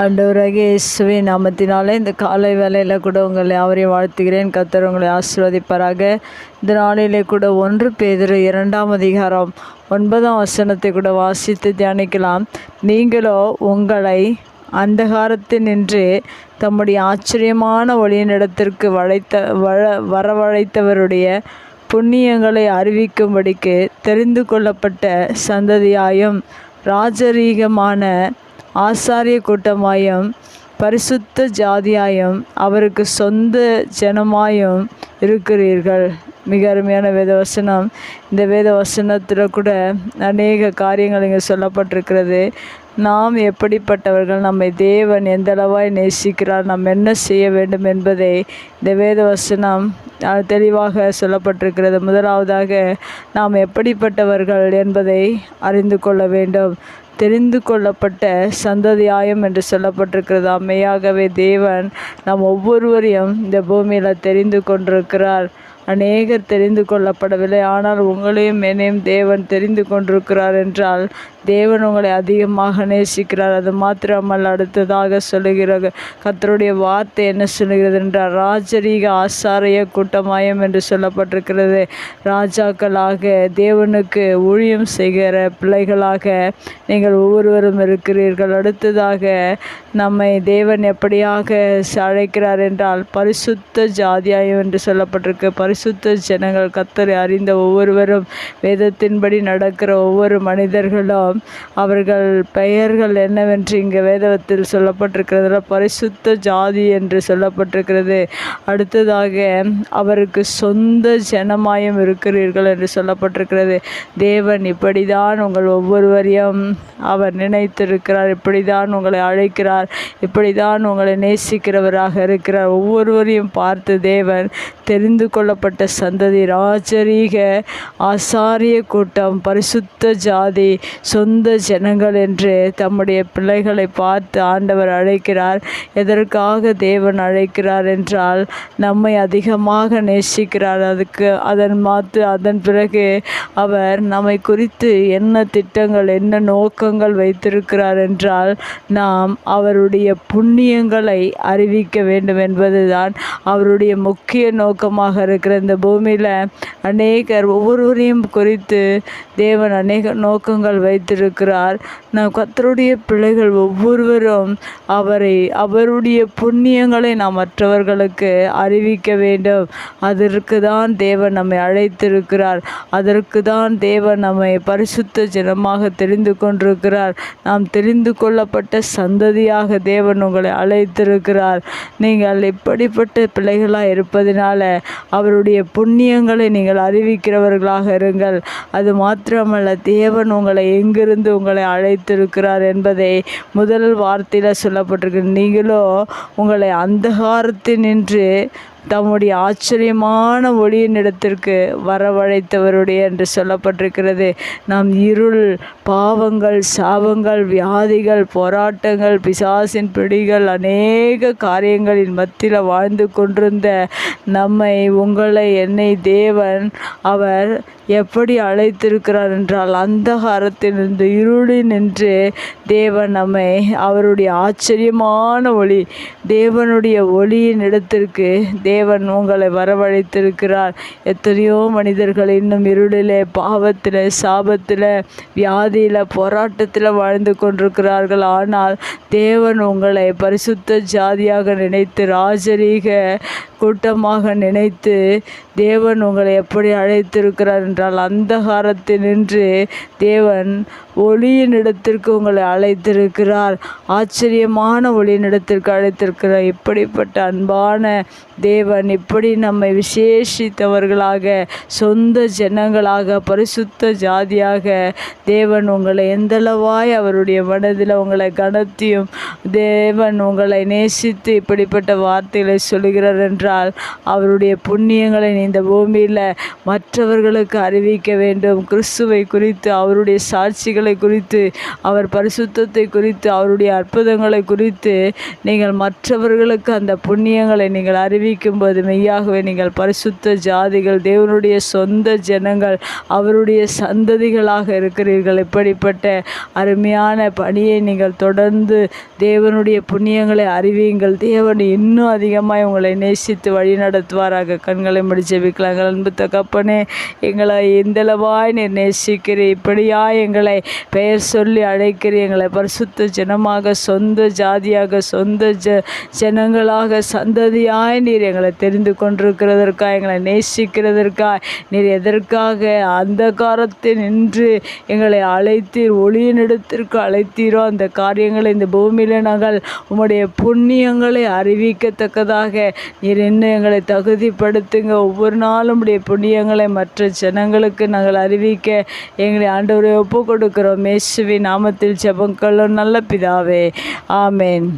ஆண்டவராகிய இயேசுவின் நாமத்தினாலே இந்த காலை வேளையில் கூட உங்களை யாவரையும் வாழ்த்துகிறேன். கர்த்தர் உங்களை ஆசீர்வதிப்பாராக. இந்த நாளிலே கூட 1 பேதுரு 2ஆம் அதிகாரம் 9ஆம் வசனத்தை கூட வாசித்து தியானிக்கலாம். நீங்களோ உங்களை அந்தகாரத்தினின்று தம்முடைய ஆச்சரியமான ஒளியினிடத்திற்கு வரவழைத்தவருடைய புண்ணியங்களை அறிவிக்கும்படிக்கு தெரிந்து கொள்ளப்பட்ட சந்ததியாயும் ராஜரீகமான ஆசாரிய கூட்டமாயும் பரிசுத்த ஜாதியாயும் அவருக்கு சொந்த ஜனமாயும் இருக்கிறீர்கள். மிக அருமையான வேதவசனம். இந்த வேதவசனத்தில் கூட அநேக காரியங்கள் இங்கே சொல்லப்பட்டிருக்கிறது. நாம் எப்படிப்பட்டவர்கள், நம்மை தேவன் எந்தளவாய் நேசிக்கிறார், நாம் என்ன செய்ய வேண்டும் என்பதை இந்த வேதவசனம் தெளிவாக சொல்லப்பட்டிருக்கிறது. முதலாவதாக நாம் எப்படிப்பட்டவர்கள் என்பதை அறிந்து கொள்ள வேண்டும். தெரிந்து கொள்ளப்பட்ட சந்ததியாயம் என்று சொல்லப்பட்டிருக்கிறது. மெய்யாகவே தேவன் நாம் ஒவ்வொருவரையும் இந்த பூமியில் தெரிந்து கொண்டிருக்கிறார். அநேகர் தெரிந்து கொள்ளப்படவில்லை, ஆனால் உங்களையும் என்னையும் தேவன் தெரிந்து கொண்டிருக்கிறார் என்றால் தேவன் உங்களை அதிகமாக நேசிக்கிறார். அது மாத்திரமல்ல, அடுத்ததாக சொல்லுகிற கர்த்தருடைய வார்த்தை என்ன சொல்லுகிறது என்றால் ராஜரீக ஆசாரிய கூட்டமாயம் என்று சொல்லப்பட்டிருக்கிறது. ராஜாக்களாக தேவனுக்கு ஊழியம் செய்கிற பிள்ளைகளாக நீங்கள் ஒவ்வொருவரும் இருக்கிறீர்கள். அடுத்ததாக நம்மை தேவன் எப்படியாக அழைக்கிறார் என்றால் பரிசுத்த ஜாதியாயம் என்று சொல்லப்பட்டிருக்கு. பரிசுத்த ஜனங்கள், கர்த்தரை அறிந்த ஒவ்வொருவரும், வேதத்தின்படி நடக்கிற ஒவ்வொரு மனிதர்களும் அவர்கள் பெயர்கள் என்னவென்று இங்கே வேதத்தில் சொல்லப்பட்டிருக்கிறது. பரிசுத்த ஜாதி என்று சொல்லப்பட்டிருக்கிறது. அடுத்ததாக அவருக்கு சொந்த ஜனமாயும் இருக்கிறீர்கள் என்று சொல்லப்பட்டிருக்கிறது. தேவன் இப்படிதான் உங்கள் ஒவ்வொருவரையும் அவர் நினைத்திருக்கிறார். இப்படிதான் உங்களை அழைக்கிறார். இப்படிதான் உங்களை நேசிக்கிறவராக இருக்கிறார். ஒவ்வொருவரையும் பார்த்து தேவன் தெரிந்து கொள்ளப்பட்ட சந்ததி, ராஜரீக ஆசாரிய கூட்டம், பரிசுத்த ஜாதி, சொந்த ஜனங்கள் என்று தம்முடைய பிள்ளைகளை பார்த்து ஆண்டவர் அழைக்கிறார். எதற்காக தேவன் அழைக்கிறார் என்றால் நம்மை அதிகமாக நேசிக்கிறார். அதன் பிறகு அவர் நம்மை குறித்து என்ன திட்டங்கள், என்ன நோக்கங்கள் வைத்திருக்கிறார் என்றால் நாம் அவருடைய புண்ணியங்களை அறிவிக்க வேண்டும் என்பதுதான் அவருடைய முக்கிய நோக்கமாக இருக்கிற. இந்த பூமியில் அநேகர் ஒவ்வொருவரையும் குறித்து தேவன் அநேக நோக்கங்கள் வைத்திருக்கிறார். நாம் கர்த்தருடைய பிள்ளைகள் ஒவ்வொருவரும் அவருடைய புண்ணியங்களை நாம் மற்றவர்களுக்கு அறிவிக்க வேண்டும். அதற்கு தான் தேவன் நம்மை அழைத்திருக்கிறார். அதற்கு தான் தேவன் நம்மை பரிசுத்த ஜனமாக தெரிந்து கொண்டிருக்கிறார். நாம் தெரிந்து கொள்ளப்பட்ட சந்ததியாக தேவன் உங்களை அழைத்திருக்கிறார். நீங்கள் இப்படிப்பட்ட பிள்ளைகளாக இருப்பதினால அவருடைய புண்ணியங்களை நீங்கள் அறிவிக்கிறவர்களாக இருங்கள். அது மாத்திரமல்ல, தேவன் உங்களை எங்கிருந்து உங்களை அழைத்திருக்கிறார் என்பதை முதல் வார்த்தையில் சொல்லப்பட்டிருக்கு. நீங்களோ உங்களை அந்தகாரத்தினின்று தம்முடைய ஆச்சரியமான ஒளியினிடத்திற்கு வரவழைத்தவருடைய என்று சொல்லப்பட்டிருக்கிறது. நாம் இருள், பாவங்கள், சாபங்கள், வியாதிகள், போராட்டங்கள், பிசாசின் பிடிகள், அநேக காரியங்களின் மத்தியில் வாழ்ந்து கொண்டிருந்த நம்மை, உங்களை, என்னை தேவன் அவர் எப்படி அழைத்திருக்கிறார் என்றால் அந்தகாரத்திலிருந்து, இருளில் நின்று தேவன் நம்மை அவருடைய ஆச்சரியமான ஒளி, தேவனுடைய ஒளியின் இடத்திற்கு தேவன் உங்களை வரவழைத்திருக்கிறார். எத்தனையோ மனிதர்கள் இன்னும் இருளிலே, பாவத்தில், சாபத்தில், வியாதியில், போராட்டத்தில் வாழ்ந்து கொண்டிருக்கிறார்கள். ஆனால் தேவன் உங்களை பரிசுத்த ஜாதியாக நினைத்து, ராஜரீக கூட்டமாக நினைத்து தேவன் உங்களை எப்படி அழைத்திருக்கிறார் என்றால் அந்தகாரத்தில் நின்று தேவன் ஒளியின் இடத்திற்கு உங்களை அழைத்திருக்கிறார். ஆச்சரியமான ஒளியின் இடத்திற்கு அழைத்திருக்கிறார். இப்படிப்பட்ட அன்பான தேவன் இப்படி நம்மை விசேஷித்தவர்களாக, சொந்த ஜனங்களாக, பரிசுத்த ஜாதியாக தேவன் உங்களை எந்தளவாய் அவருடைய மனதில் உங்களை கனத்தியும் தேவன் உங்களை நேசித்து இப்படிப்பட்ட வார்த்தைகளை சொல்கிறார் என்றால் அவருடைய புண்ணியங்களை இந்த பூமியில் மற்றவர்களுக்கு அறிவிக்க வேண்டும். கிறிஸ்துவை குறித்து அவருடைய சாட்சிகளை புண்ணியங்களை குறித்து, அவர் பரிசுத்தத்தை குறித்து, அவருடைய அற்புதங்களை குறித்து நீங்கள் மற்றவர்களுக்கு அந்த புண்ணியங்களை நீங்கள் அறிவிக்கும்போது மெய்யாகவே நீங்கள் பரிசுத்த ஜாதிகள், தேவனுடைய சொந்த ஜனங்கள், அவருடைய சந்ததிகளாக இருக்கிறீர்கள். இப்படிப்பட்ட அருமையான பணியை நீங்கள் தொடர்ந்து தேவனுடைய புண்ணியங்களை அறிவியுங்கள். தேவன் இன்னும் அதிகமாக உங்களை நேசித்து வழி நடத்துவாராக. கண்களை முடி ஜெபிக்கலாம். அன்பு தகப்பனே, எங்களை இந்தளவாய் நீர் நேசிக்கிறீர். இப்படியாய் எங்களை பெயர் சொல்லி அழைக்கிறீர். எங்களை பரிசுத்த ஜனமாக, சொந்த ஜாதியாக, சொந்த ஜனங்களாக, சந்ததியாய் நீர் எங்களை தெரிந்து கொண்டிருக்கிறதற்காக, எங்களை நேசிக்கிறதற்காக, நீர் எதற்காக அந்த காலத்தில் நின்று எங்களை அழைத்தீர், ஒளியினிடத்திற்கு அழைத்தீரோ அந்த காரியங்களை இந்த பூமியில் நாங்கள் உம்முடைய புண்ணியங்களை அறிவிக்கத்தக்கதாக நீர் இன்னும் எங்களை தகுதிப்படுத்துங்க. ஒவ்வொரு நாளும் உடைய புண்ணியங்களை மற்ற ஜனங்களுக்கு நாங்கள் அறிவிக்க எங்களை ஆண்டவரை ஒப்பு கொடுக்கிறோம். இயேசுவின் நாமத்தில் ஜெபம் கொள்ளும் நல்ல பிதாவே, ஆமேன்.